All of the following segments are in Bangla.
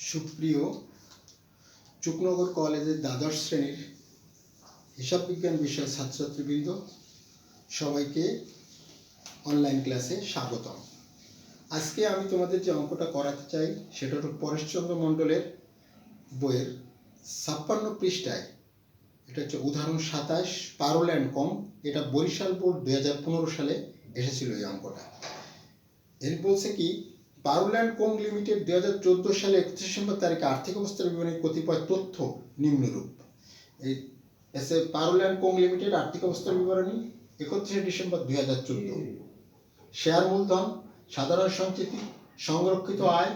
সুপ্রিয় চুকনগর কলেজের দ্বাদশ শ্রেণীর হিসাব বিজ্ঞান বিষয়ের ছাত্রছাত্রীবৃন্দ, সবাইকে অনলাইন ক্লাসে স্বাগতম। আজকে আমি তোমাদের যে অঙ্কটা করাতে চাই সেটা হলো পরেশচন্দ্র মণ্ডলের বইয়ের 56 পৃষ্ঠায়, এটা হচ্ছে উদাহরণ 27 পারুল অ্যান্ড কম। এটা বরিশাল বোর্ড 2015 সালে এসেছিল এই অঙ্কটা। এর বলছে কি, পারুল অ্যান্ড কম লিমিটেড 2014 সালে 31 ডিসেম্বর তারিখে আর্থিক অবস্থার বিবরণী কতিপয় তথ্য নিম্নরূপ। এই এসে পারুল অ্যান্ড কম লিমিটেড আর্থিক অবস্থার বিবরণী 31 ডিসেম্বর 2014। শেয়ার মূলধন, সাধারণ সঞ্চিতি, সংরক্ষিত আয়,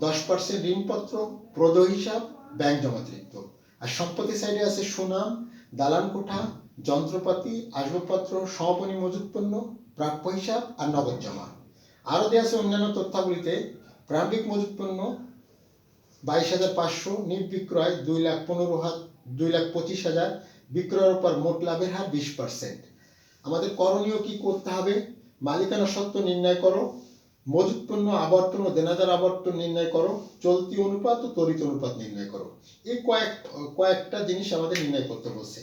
10% ঋণপত্র, প্রদেয় হিসাব, ব্যাংক জমাতিরিক্ত। আর সম্পত্তি সাইডে আছে সুনাম, দালান কোঠা, যন্ত্রপাতি, আসবাবপত্র, সমাপনী মজুত পণ্য, প্রাপ্য হিসাব আর নগদ জমা। আরও দেওয়া আছে অন্যান্য তথ্যাবলিতে প্রারম্ভিক মজুত পণ্য 22,500, নিট বিক্রয় 2,25,000, বিক্রয়ের উপর মোট লাভের হার 20%। আমাদের করণীয় কি করতে হবে? মালিকানা সত্ত্ব নির্ণয় করো, মজুত পণ্য আবর্তন ও দেনাদার আবর্তন নির্ণয় করো, চলতি অনুপাত ও তড়িৎ অনুপাত নির্ণয় করো। এই কয়েকটা জিনিস আমাদের নির্ণয় করতে বলছে।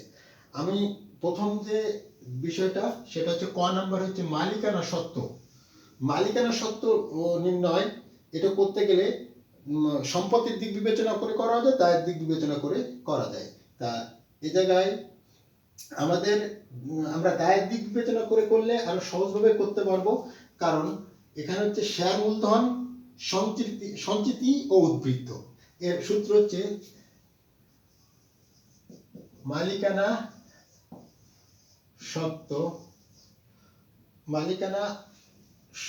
আমি প্রথম যে বিষয়টা সেটা হচ্ছে ক নাম্বার, হচ্ছে মালিকানা সত্ত্ব। মালিকানা সত্ত্ব নির্ণয় এটা করতে গেলে সম্পত্তির দিক বিবেচনা করে করা যায়, দায়ের দিক বিবেচনা করে করা যায়। তা এই জায়গায় আমরা দায়ের দিক বিবেচনা করে করলে আরো সহজভাবে করতে পারবো, কারণ এখানে হচ্ছে শেয়ার মূলধন, সঞ্চিতি ও উদ্বৃত্ত। এর সূত্র হচ্ছে মালিকানা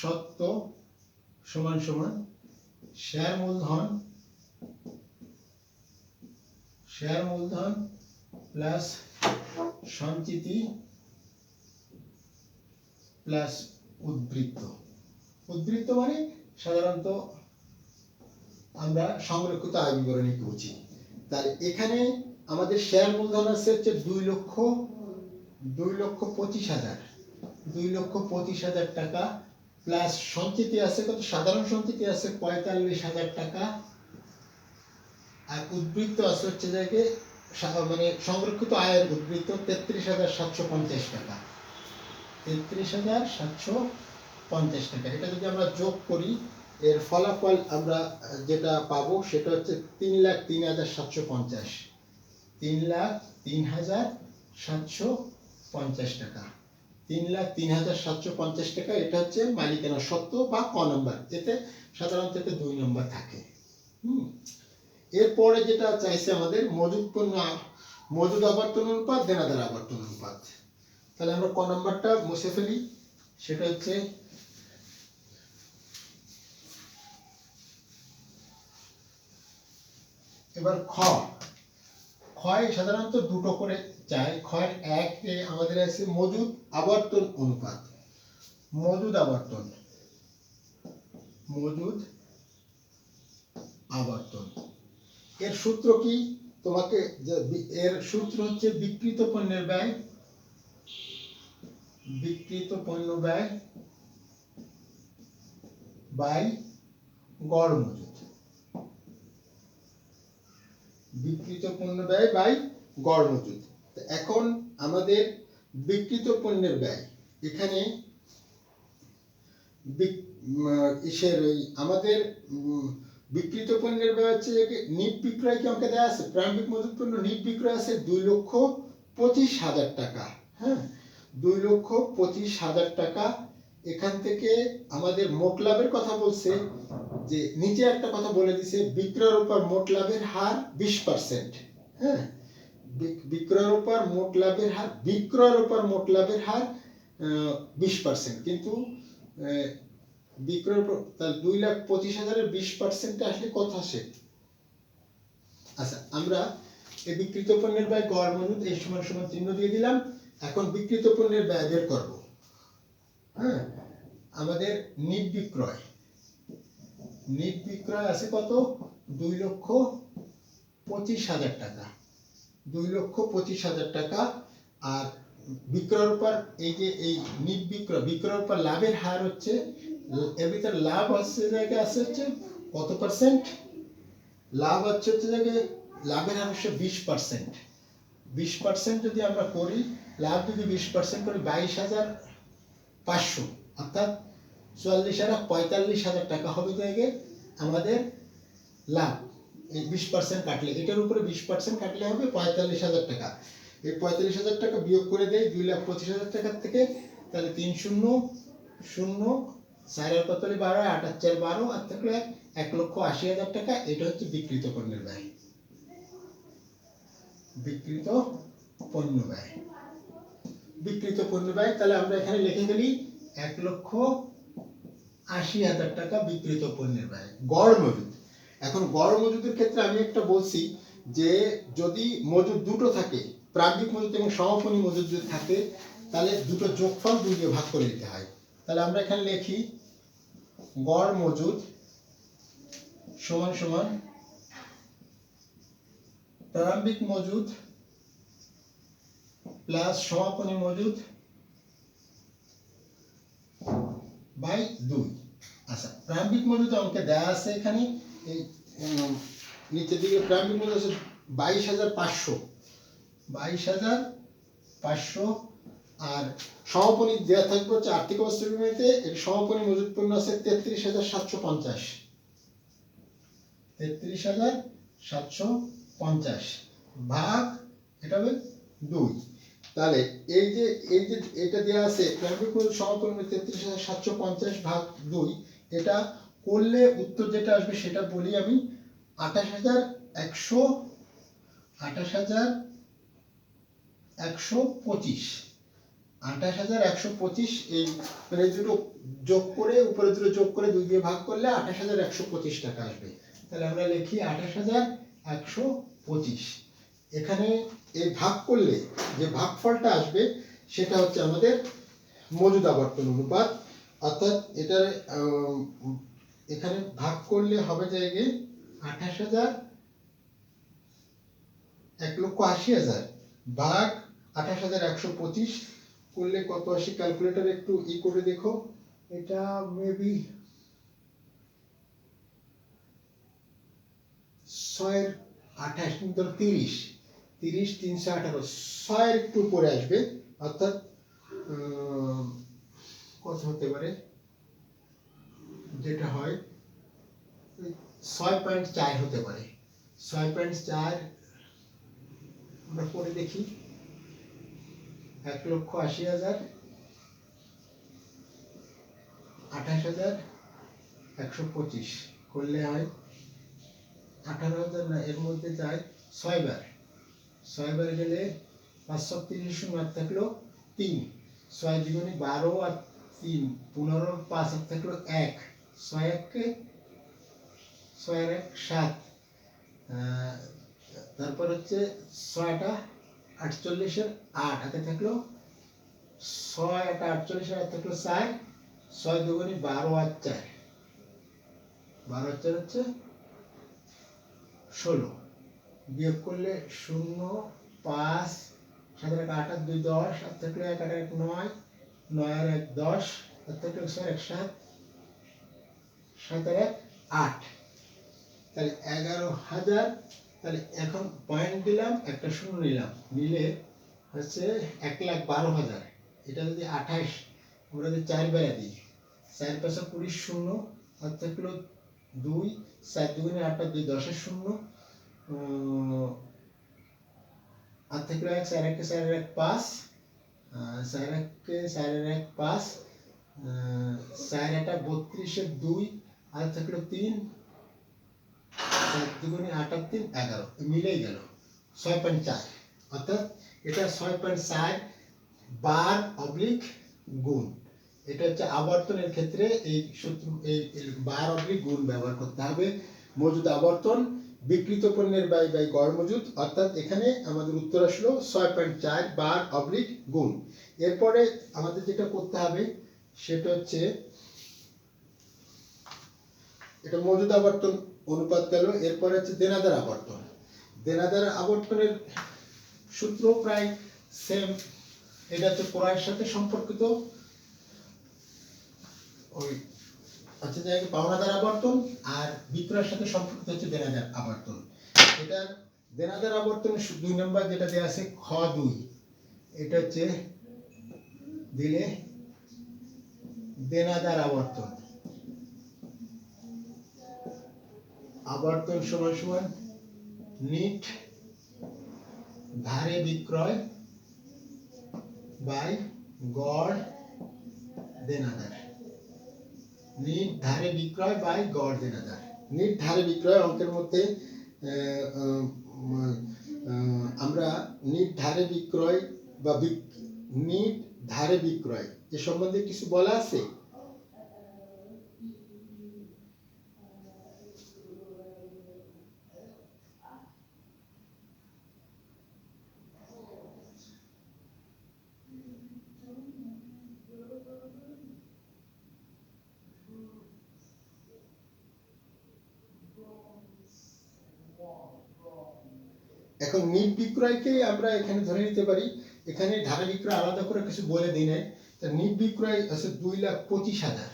সত্ত্ব সমান সমান শেয়ার মূলধন প্লাস সঞ্চিতি প্লাস উদ্বৃত্ত। উদ্বৃত্ত মানে সাধারণত আমরা সংরক্ষিত আয় বিবরণী বুঝি। তাহলে এখানে আমাদের শেয়ার মূলধন আছে হচ্ছে 2,25,000 টাকা, প্লাস সঞ্চিতি আছে কত? সাধারণ সঞ্চিতি আছে 45,000 টাকা, আর উদ্বৃত্ত আছে হচ্ছে জায়গায় মানে সংরক্ষিত আয়ের উদ্বৃত্ত 33,750 টাকা। 33,750 টাকা। এটা যদি আমরা যোগ করি, এর ফলাফল আমরা যেটা পাবো সেটা হচ্ছে 3,03,750। 3,03,750 টাকা। 3,03,750 টাকা। এটা হচ্ছে মালিকানা সত্ত্ব বা ক নম্বর। এতে সাধারণত 2 নম্বর থাকে। এরপরে যেটা চাইছে আমাদের মজুদ আবর্তন অনুপাত, দেনাদার আবর্তন অনুপাত। তাহলে আমরা ক নম্বরটা মুছে ফেলি। সেটা হচ্ছে এবার ক্ষয় সাধারণত দুটো করে চাই। ক্ষয়ের একে আমাদের আছে মজুদ আবর্তন অনুপাত। মজুদ আবর্তন এর সূত্র কি? তোমাকে এর সূত্র হচ্ছে বিক্রিত পণ্য ব্যয় বাই গড় মজুদ। বিক্রিত পণ্য ব্যয় বাই গড় মজুদ। এখন আমাদের বিক্রিত পণ্যের ব্যয়, এখানে আমাদের বিক্রিত পণ্যের ব্যয় হচ্ছে নিট বিক্রয় কি অঙ্কে দেওয়া আছে? প্রারম্ভিক মজুত পণ্য নিট বিক্রয় আছে 2,25,000 টাকা। হ্যাঁ, 2,25,000 টাকা। এখান থেকে আমাদের মোট লাভের কথা বলছে, যে নিচে একটা কথা বলে দিছে, বিক্রয়ের উপর মোট লাভের হার 20%। হ্যাঁ, বিক্রয়ের উপর মোট লাভের হার 20%। কিন্তু বিক্রয়ের উপর 2,25,000-এর 20% আসলে কত আসে? আচ্ছা, আমরা এই বিক্রিত পণ্যের ব্যয় গড় মজুদ এই সমান সমান চিহ্ন দিয়ে দিলাম। এখন বিক্রিত পণ্যের ব্যয় বের করব। হ্যাঁ, আমাদের নিট বিক্রয় আছে কত? 2,25,000 টাকা। 2,25,000 টাকা। আর বিক্রয়ের উপর এই নিট বিক্রয়ের উপর লাভের হার হচ্ছে, এর ভিতরে লাভ আছে জায়গায় আছে হচ্ছে কত পার্সেন্ট? লাভ হচ্ছে যে লাভের হার হচ্ছে 20%। 20% যদি আমরা করি, লাভ যদি 20% করি 22,500, অর্থাৎ 44,45,000 টাকা হবে জায়গায় আমাদের লাভ। এই 20% কাটলে, এটার উপরে 20% কাটলে হবে 45,000 টাকা। এই 45,000 টাকা বিয়োগ করে দেয় 2,25,000 টাকার থেকে, তাহলে 3 শূন্য শূন্য 4 আর 12, 8 আর 4 12, আর থাকলে 1,80,000 টাকা। এটা হচ্ছে বিক্রিত পণ্যের ব্যয়। বিক্রিত পণ্য ব্যয়, বিক্রিত পণ্য ব্যয়। তাহলে আমরা এখানে লিখে গেলি 1,80,000 টাকা বিক্রিত পণ্যের ব্যয়। গড় মজুদ। এখন গড় মজুদের ক্ষেত্রে আমি একটা বলছি যে যদি মজুদ দুটো থাকে, প্রারম্ভিক মজুদ এবং সমাপনী মজুদ যদি থাকে, তাহলে দুটো যোগফল 2 দিয়ে ভাগ করে দিতে হয়। তাহলে আমরা এখানে লিখি গড় মজুদ সমান সমান প্রারম্ভিক মজুদ প্লাস সমাপনী মজুদ বাই 2। আচ্ছা, প্রারম্ভিক মজুদ অঙ্কে দেওয়া আছে এখানে, এই নিচের দিকে প্রারম্ভিক মজুদ আছে 22,500, 22,500। আর সমাপনী দেওয়া থাকবে হচ্ছে আর্থিক অবস্থার বিবরণীতে, এর সমাপনী মজুদ পণ্য আছে 33,750, 33,750 ভাগ এটা হবে 2। তাহলে এই যে এটা দেওয়া আছে প্রারম্ভিক মজুদ সমাপনী 33,750 ভাগ 2, এটা করলে উত্তর যেটা আসবে সেটা বলি আমি, 28,125। 28,125, এই মানে দুটো যোগ করে, উপরে দুটো যোগ করে 2 দিয়ে ভাগ করলে 28,125 টাকা আসবে। তাহলে আমরা লিখি 28,125। এখানে এই ভাগ করলে যে ভাগফলটা আসবে সেটা হচ্ছে আমাদের মজুদ আবর্তন অনুপাত। অর্থাৎ এটার এখানে ভাগ করলে হবে জায়গায় 28,000, 1,80,000 ভাগ 28,125 করলে কত আসে? ক্যালকুলেটর একটু করে দেখো, এটা মেবি 6/28 30, 318, 6 একটু উপরে আসবে। অর্থাৎ কত হতে পারে, যেটা হয় 6.4 হতে পারে। 6.4 আমরা পরে দেখি, 1,80,000, 28,125 করলে হয় 18,000 না, এর মধ্যে যায় 6 বার। 6 বার গেলে 530 শূন্য থাকলো 3, 6 দ্বিগুণে 12 আর 3 15, 5 থাকলো 1, 6 1 6 আর 1 7, তারপর হচ্ছে 6টা 48 এর 8 হাতে থাকলো 6, এটা 48 এর 8 থাকলো 4, 6 দুগুণে 12 আর 4, 12 আর 4 হচ্ছে 16, বিয়োগ করলে 0 5, 7 আর 8 আর 2 10, আর থাকলো 1 আর 1 9, 9 আর 1 10, আর থাকলো 6 আর 1 7, 7 আর 1 8, তাহলে 11,000। তাহলে এখন পয়েন্ট দিলাম, একটা শূন্য নিলাম, নিলে হচ্ছে 1,12,000। এটা যদি 28 আমরা যদি 4 বেলা দিই, 4 5 20 শূন্য, আর থাকলো 2, 4 দুগুণে 8 আর 2 10 এর শূন্য, আর থাকলো 1, 4 1 4 1 5, 4 1 4 1 5, 4 এটা 32 এর 2, আর থাকলো 3, 4 দুগুণে 8 আর 3 11, মিলেই গেল 6.4। অর্থাৎ এটা 6.4 বার অবলিক গুণ। এটা হচ্ছে আবর্তনের ক্ষেত্রে এই সূত্র, এই বার অবলিক গুণ ব্যবহার করতে হবে। মজুদ আবর্তন বিক্রিত পণ্যের ব্যয় বাই গড় মজুদ, অর্থাৎ এখানে আমাদের উত্তর আসলো 6.4 বার অবলিক গুণ। এরপরে আমাদের যেটা করতে হবে সেটা হচ্ছে, এটা মজুদ আবর্তন অনুপাত গেল। এরপরে হচ্ছে দেনাদার আবর্তন। দেনাদার আবর্তনের সূত্র প্রায় সেম, এটা হচ্ছে ক্রয়ের সাথে সম্পর্কিত। ওই হচ্ছে যে পাওনাদার আবর্তন, আর বিক্রয়ের সাথে সম্পর্কিত হচ্ছে দেনাদার আবর্তন। এটা দেনাদার আবর্তনের 2 নম্বর যেটা দেওয়া আছে খ 2, এটা হচ্ছে দিলে দেনাদার আবর্তন, আবর্তন সমান সমান নিট ধারে বিক্রয় বাই গড় দেনাদার। নিট ধারে বিক্রয় বাই গড় দেনাদার। নিট ধারে বিক্রয় অঙ্কের মধ্যে আমরা নিট ধারে বিক্রয় বা নিট ধারে বিক্রয় এ সম্বন্ধে কিছু বলা আছে? এখন নিট বিক্রয়কে আমরা এখানে ধরে নিতে পারি, এখানে ধারে বিক্রয় আলাদা করে কিছু বলে দিই নাই। তা নিট বিক্রয় আছে 2,25,000,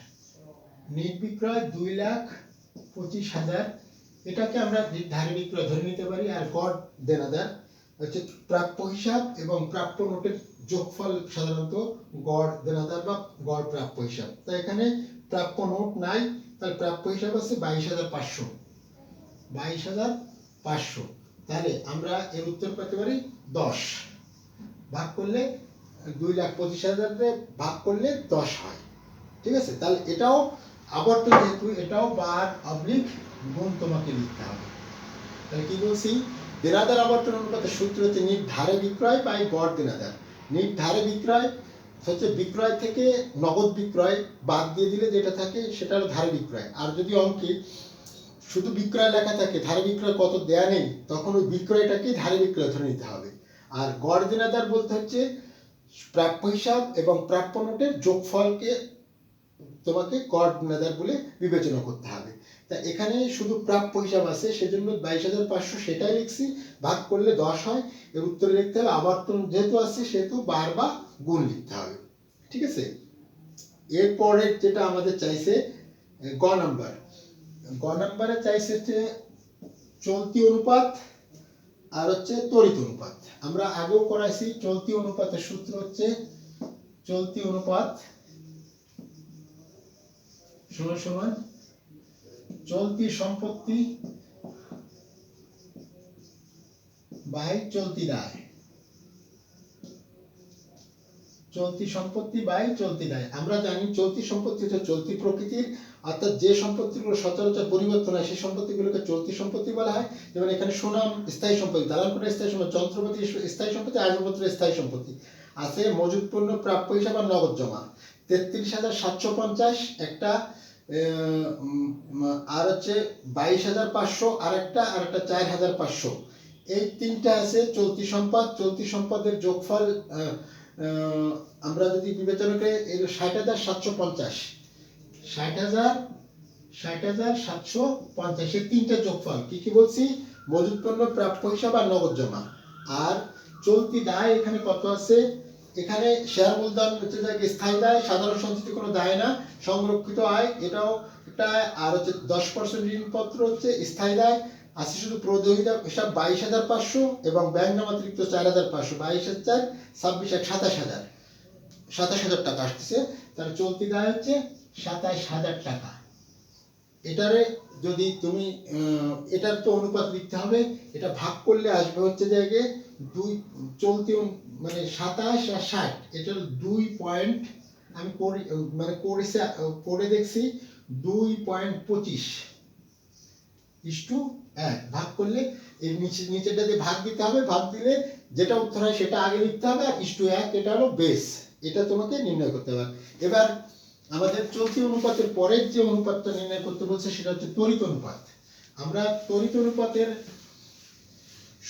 নিট বিক্রয় 2,25,000, এটাকে আমরা ধারে বিক্রয় ধরে নিতে পারি। আর গড় দেনাদার হচ্ছে প্রাপ্য হিসাব এবং প্রাপ্য নোটের যোগফল, সাধারণত গড় দেনাদার বা গড় প্রাপ্য হিসাব। তাই এখানে প্রাপ্য নোট নাই, তাহলে প্রাপ্য হিসাব আছে 22,500, 22,500। তাহলে আমরা এর উত্তর পেতে পারি 10 ভাগ করলে 2,25,000 ভাগ করলে 10 হয়। ঠিক আছে, তাহলে এটাও আবর্তন যেহেতু এটাও বার অবলিক গুণ তোমাকে লিখতে হবে। তাহলে কি বলছি, দেনাদার আবর্তন অনুপাতের সূত্র হচ্ছে নিট ধারে বিক্রয় বাই গড় দেনাদার। নিট ধারে বিক্রয় হচ্ছে বিক্রয় থেকে নগদ বিক্রয় বাদ দিয়ে দিলে যেটা থাকে সেটা হলো ধারে বিক্রয়। আর যদি অঙ্কে শুধু বিক্রয় লেখা থাকে, ধারে বিক্রয় কত দেয়া নেই, তখন ওই বিক্রয়টাকে ধারে বিক্রয় ধরে নিতে হবে। আর গড় দেনাদার বলতে হচ্ছে প্রাপ্য হিসাব এবং প্রাপ্য নোটের যোগফলকে তোমাকে গড় দেনাদার বলে বিবেচনা করতে হবে। তা এখানে শুধু প্রাপ্য হিসাব আছে, সেজন্য 22,500 সেটাই লিখছি, ভাগ করলে 10 হয়। এর উত্তরে লিখতে হবে আবর্তন যেহেতু আছে সেহেতু বার বা গুণ লিখতে হবে। ঠিক আছে, এরপরে যেটা আমাদের চাইছে গ নাম্বার, গ নাম্বারে চাইছে হচ্ছে চলতি অনুপাত আর হচ্ছে তড়িৎ অনুপাত। আমরা আগেও করাইছি, চলতি অনুপাতের সূত্র হচ্ছে চলতি অনুপাত সমান সমান চলতি সম্পত্তি বাই চলতি দায়। চলতি সম্পত্তি বাই চলতি দায়। আমরা জানি চলতি সম্পত্তি হচ্ছে চলতি প্রকৃতির, অর্থাৎ যে সম্পত্তিগুলো সচরাচর পরিবর্তন হয় সেই সম্পত্তিগুলোকে চলতি সম্পত্তি বলা হয়। যেমন এখানে সুনাম স্থায়ী সম্পত্তি, দালানকোঠা স্থায়ী সম্পত্তি, যন্ত্রপাতি স্থায়ী সম্পত্তি, আসবাবপত্র স্থায়ী সম্পত্তি। আছে মজুত পণ্য প্রাপ্য হিসাব আর নগদ জমা 33,750 একটা, আর হচ্ছে 22,500 আর একটা 4,500। এই তিনটা আছে চলতি সম্পদ। চলতি সম্পদের যোগফল আমরা যদি বিবেচনা করি 60,750, 60,750 এই তিনটা যোগফল কি কি বলছি, মজুত পণ্য প্রাপ্য হিসাব আর নগদ জমা। আর চলতি দায় এখানে কত আছে, এখানে শেয়ার মূলধন হচ্ছে স্থায়ী দায়, সাধারণ সঞ্চিত কোনো দায় না, সংরক্ষিত আয় এটাও একটা, আর হচ্ছে 10% ঋণপত্র হচ্ছে স্থায়ী দায় আছে। শুধু প্রদেয়িতা হিসাব 22,500 এবং ব্যাংক নামাতিরিক্ত 4,500, 22,4 26 27,000 টাকা আসতেছে। তাহলে চলতি দায় হচ্ছে 27,000 টাকা। এটারে যদি তুমি এটার তো অনুপাত লিখতে হবে, এটা ভাগ করলে আসবে হচ্ছে জায়গায় 2, চলতি মানে 27 আর 60, এটা 2 পয়েন্ট আমি করে দেখছি 2.25:1 ভাগ করলে এর নিচেটা দিয়ে ভাগ দিতে হবে, ভাগ দিলে যেটা উত্তর হয় সেটা আগে লিখতে হবে, আর 1:1 এটা হলো বেস, এটা তোমাকে নির্ণয় করতে হবে। এবার আমাদের চলতি অনুপাতের পরের যে অনুপাতটা নির্ণয় করতে বলছে সেটা হচ্ছে তড়িৎ অনুপাত। আমরা তড়িৎ অনুপাতের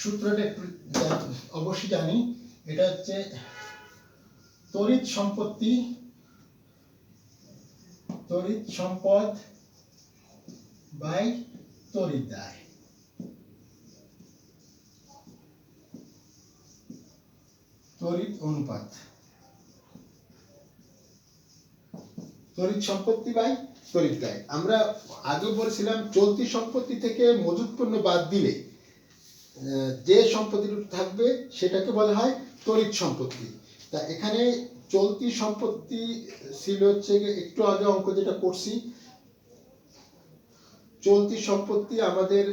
সূত্রটা অবশ্যই জানি, এটা হচ্ছে তড়িৎ সম্পদ বাই তড়িৎ দায়। তড়িৎ অনুপাত, তড়িৎ সম্পত্তি বাই তড়িৎ দায়। আমরা আগে বলেছিলাম চলতি সম্পত্তি থেকে মজুত পণ্য বাদ দিলে যে সম্পত্তিটুকু থাকবে সেটাকে বলা হয় তড়িৎ সম্পত্তি। তা এখানে চলতি সম্পত্তি ছিল হচ্ছে একটু আগে অঙ্ক যেটা করছি, চলতি সম্পত্তি আমাদের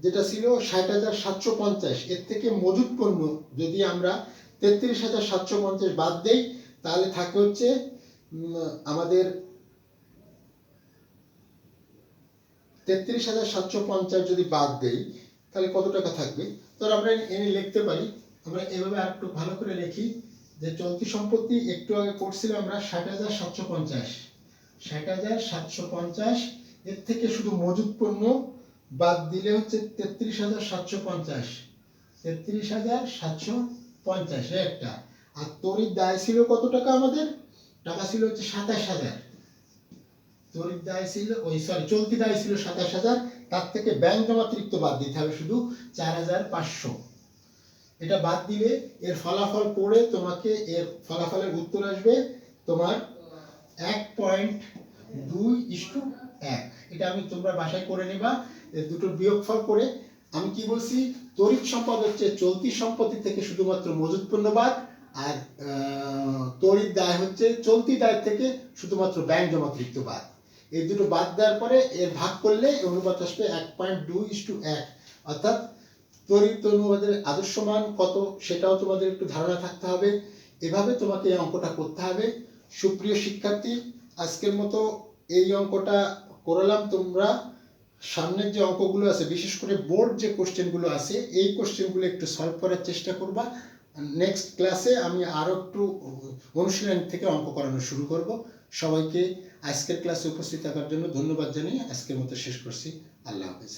যেটা ছিল ৬০,৭৫০, এর থেকে মজুত পণ্য যদি আমরা ৩৩,৭৫০ বাদ দেই তাহলে থাকে হচ্ছে আমাদের ৩৩,৭৫০ যদি বাদ দেই তাহলে কত টাকা থাকবে। তো আমরা এনে লিখতে পারি, আমরা এভাবে আর একটু ভালো করে লিখি যে চলতি সম্পত্তি একটু আগে করছিলাম আমরা ৬০,৭৫০, ৬০,৭৫০ এর থেকে শুধু মজুত পণ্য বাদ দিলে হচ্ছে ৩৩,৭৫০, ৩৩,৭৫০ একটা। আর তড়িৎ দায় ছিল কত টাকা, আমাদের টাকা ছিল হচ্ছে ২৭,০০০। তড়িৎ দায় ছিল চলতি দায় ছিল ২৭,০০০, তার থেকে ব্যাংক জমাতিরিক্ত বাদ দিতে হবে শুধু ৪,৫০০। এটা বাদ দিলে এর ফলাফল পড়ে তোমাকে এর ফলাফলের উত্তর আসবে তোমার ১.২:১। এটা আমি তোমরা বাসায় করে নেবা, এর দুটোর বিয়োগফল করে। আমি কি বলছি, তড়িৎ সম্পদ হচ্ছে চলতি সম্পত্তি থেকে শুধুমাত্র মজুত পণ্য বাদ, আর তড়িৎ দায় হচ্ছে চলতি দায় থেকে শুধুমাত্র ব্যাংক জমাতিরিক্ত বাদ। এই দুটো বাদ দেওয়ার পরে এর ভাগ করলে অনুপাত আসবে ১.২:১। অর্থাৎ তড়িৎ অনুপাতের আদর্শ মান কত সেটাও তোমাদের একটু ধারণা থাকতে হবে। এভাবে তোমাকে এই অঙ্কটা করতে হবে। সুপ্রিয় শিক্ষার্থী, আজকের মতো এই অঙ্কটা করলাম। তোমরা সামনের যে অঙ্কগুলো আছে, বিশেষ করে বোর্ড যে কোশ্চেনগুলো আছে, এই কোশ্চেনগুলো একটু সলভ করার চেষ্টা করবা। নেক্সট ক্লাসে আমি আরও একটু অনুশীলন থেকে অঙ্ক করানো শুরু করব। সবাইকে আজকের ক্লাসে উপস্থিত থাকার জন্য ধন্যবাদ জানিয়ে আজকের মতো শেষ করছি। আল্লাহ হাফেজ।